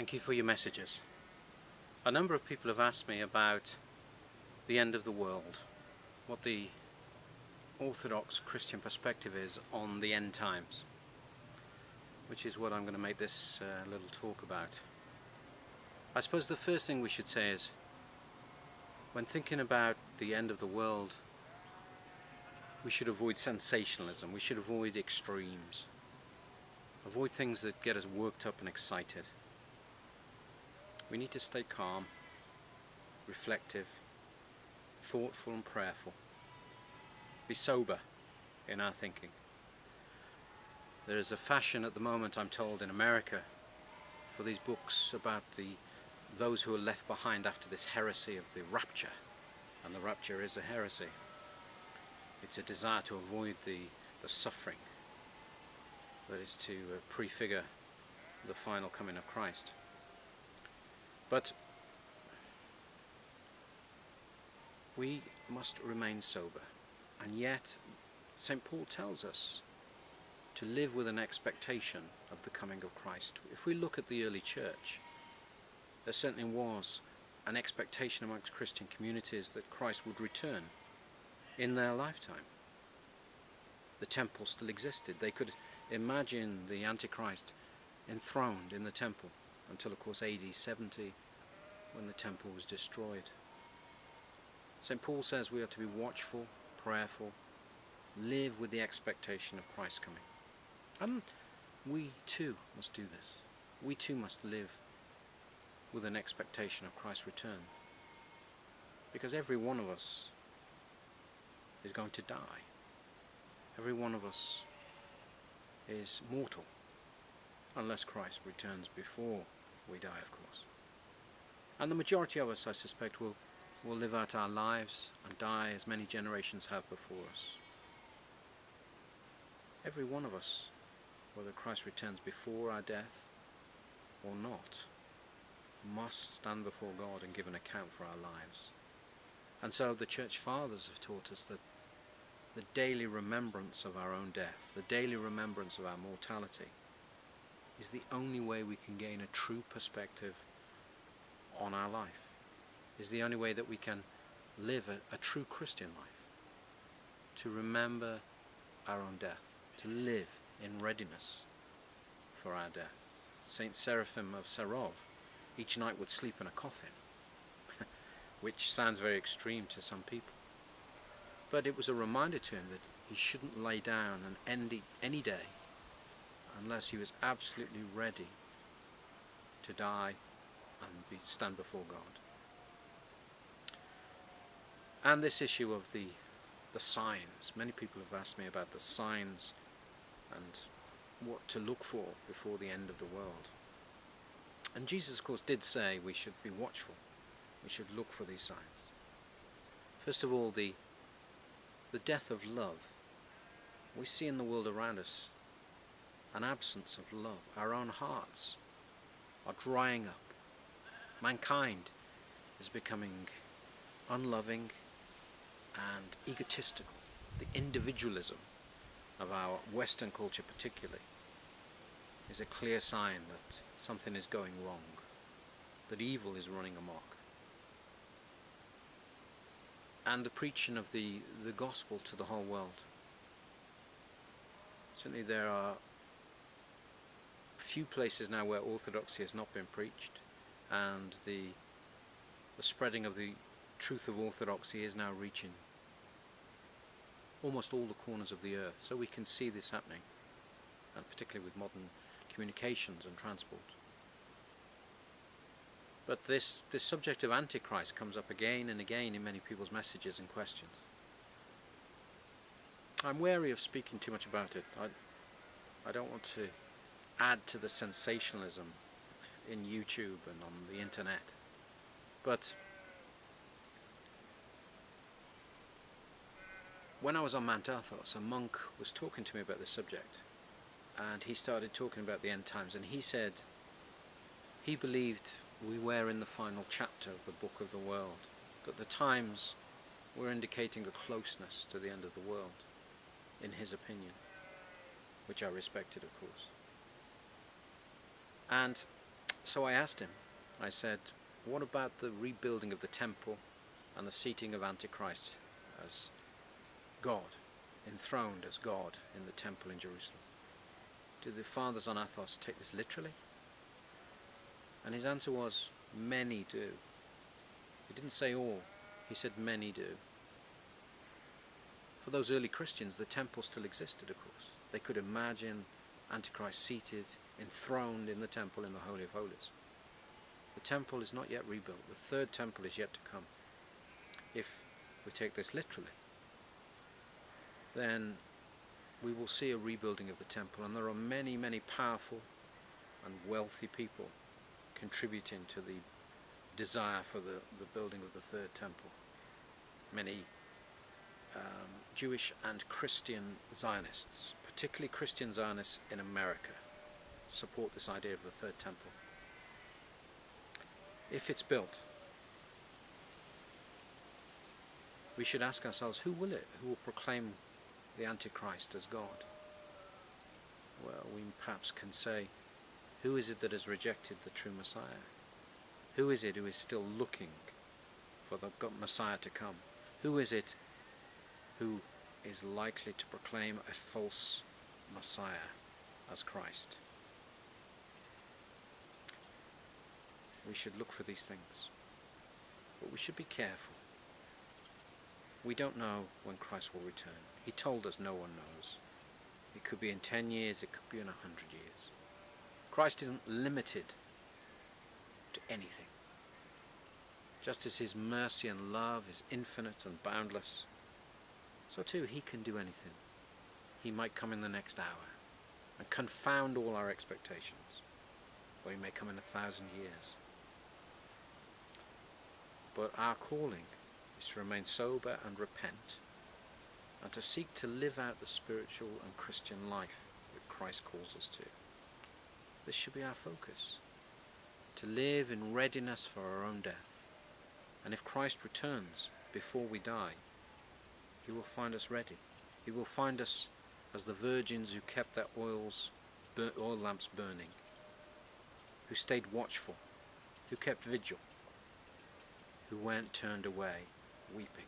Thank you for your messages. A number of people have asked me about the end of the world, what the Orthodox Christian perspective is on the end times, which is what I'm going to make this little talk about. I suppose the first thing we should say is, when thinking about the end of the world, we should avoid sensationalism, we should avoid extremes, avoid things that get us worked up and excited. We need to stay calm, reflective, thoughtful and prayerful. Be sober in our thinking. There is a fashion at the moment, I'm told, in America for these books about those who are left behind after this heresy of the rapture. And the rapture is a heresy. It's a desire to avoid the suffering that is to prefigure the final coming of Christ. But we must remain sober, and yet St. Paul tells us to live with an expectation of the coming of Christ. If we look at the early church, there certainly was an expectation amongst Christian communities that Christ would return in their lifetime. The temple still existed. They could imagine the Antichrist enthroned in the temple until, of course, AD 70, when the temple was destroyed. St. Paul says we are to be watchful, prayerful, live with the expectation of Christ's coming. And we too must do this. We too must live with an expectation of Christ's return. Because every one of us is going to die. Every one of us is mortal, unless Christ returns before we die, of course. And the majority of us, I suspect, will live out our lives and die as many generations have before us. Every one of us, whether Christ returns before our death or not, must stand before God and give an account for our lives. And so the Church Fathers have taught us that the daily remembrance of our own death, the daily remembrance of our mortality, is the only way we can gain a true perspective on our life, is the only way that we can live a true Christian life, to remember our own death, to live in readiness for our death. Saint Seraphim of Sarov each night would sleep in a coffin, which sounds very extreme to some people. But it was a reminder to him that he shouldn't lay down and end any day unless he was absolutely ready to die and stand before God. And this issue of the signs. Many people have asked me about the signs and what to look for before the end of the world. And Jesus, of course, did say we should be watchful. We should look for these signs. First of all, the death of love. We see in the world around us an absence of love. Our own hearts are drying up. Mankind is becoming unloving and egotistical. The individualism of our Western culture particularly is a clear sign that something is going wrong, that evil is running amok. And the preaching of the gospel to the whole world. Certainly there are few places now where orthodoxy has not been preached, and the spreading of the truth of orthodoxy is now reaching almost all the corners of the earth. So we can see this happening, and particularly with modern communications and transport. But this subject of Antichrist comes up again and again in many people's messages and questions. I'm wary of speaking too much about it. I don't want to add to the sensationalism in YouTube and on the internet. But when I was on Mount Athos, a monk was talking to me about this subject, and he started talking about the end times, and he said he believed we were in the final chapter of the book of the world, that the times were indicating a closeness to the end of the world, in his opinion, which I respected, of course. And So I asked him, I said, what about the rebuilding of the temple and the seating of Antichrist as God, enthroned as God in the temple in Jerusalem? Do the fathers on Athos take this literally? And his answer was, many do. He didn't say all, he said many do. For those early Christians, the temple still existed, of course. They could imagine Antichrist seated, enthroned in the temple in the Holy of Holies. The temple is not yet rebuilt. The third temple is yet to come. If we take this literally, then we will see a rebuilding of the temple, and there are many, many powerful and wealthy people contributing to the desire for the building of the third temple. Many Jewish and Christian Zionists, particularly Christian Zionists in America, support this idea of the third temple. If it's built, we should ask ourselves, who will it? Who will proclaim the Antichrist as God? Well, we perhaps can say, who is it that has rejected the true Messiah? Who is it who is still looking for the Messiah to come? Who is it who is likely to proclaim a false Messiah as Christ? We should look for these things, but we should be careful. We don't know when Christ will return. He told us no one knows. It could be in 10 years, it could be in 100 years. Christ isn't limited to anything. Just as his mercy and love is infinite and boundless, so too he can do anything. He might come in the next hour and confound all our expectations, or he may come in 1,000 years. But our calling is to remain sober and repent, and to seek to live out the spiritual and Christian life that Christ calls us to. This should be our focus, to live in readiness for our own death. And if Christ returns before we die, he will find us ready. He will find us as the virgins who kept their oil lamps burning, who stayed watchful, who kept vigil, who weren't turned away weeping.